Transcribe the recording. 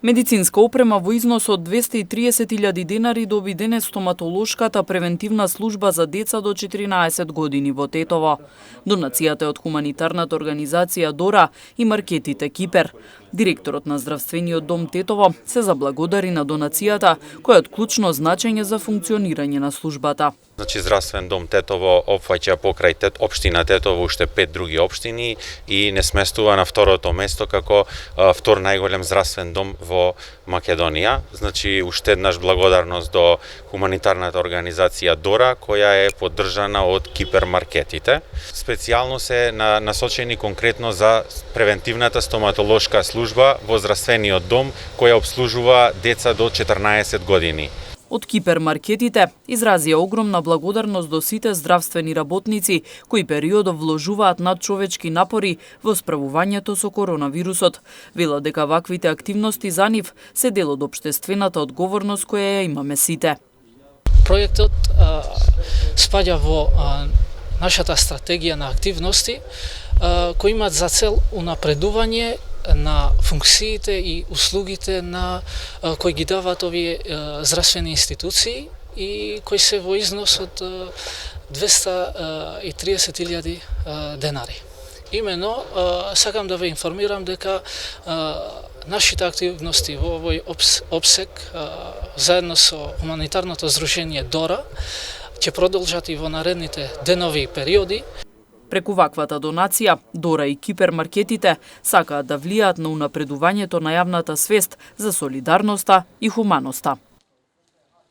Медицинска опрема во износ од 230.000 денари доби денес стоматолошката превентивна служба за деца до 14 години во Тетово. Донацијата е од хуманитарната организација Дора и маркетите Кипер. Директорот на здравствениот дом Тетово се заблагодари на донацијата, која е од клучно значење за функционирање на службата. Значи, здравствен дом Тетово опфаќа покрај општина Тетово уште 5 други општини и не сместува на второто место како втор најголем здравствен дом во Македонија. Значи, уште еднаш благодарност до хуманитарната организација Дора, која е поддржана од Кипер маркетите. Специјално се насочени конкретно за превентивната стоматолошка служба во здравствениот дом, која обслужува деца до 14 години. Од Кипер маркетите изразија огромна благодарност до сите здравствени работници кои периодов вложуваат надчовечки напори во справувањето со коронавирусот. Велат дека ваквите активности за нив се дел од општествената одговорност која ја имаме сите. Проектот спаѓа во нашата стратегија на активности кои имаат за цел унапредување на функциите и услугите на кои ги даваат овие здравствени институции и кои се во износ од 230.000 денари. Имено сакам да ве информирам дека нашите активности во овој обсек заедно со хуманитарното здружение Дора ќе продолжат и во наредните денови и периоди. Преку ваквата донација, Дора и Кипер маркетите сакаат да влијаат на унапредувањето на јавната свест за солидарноста и хуманоста.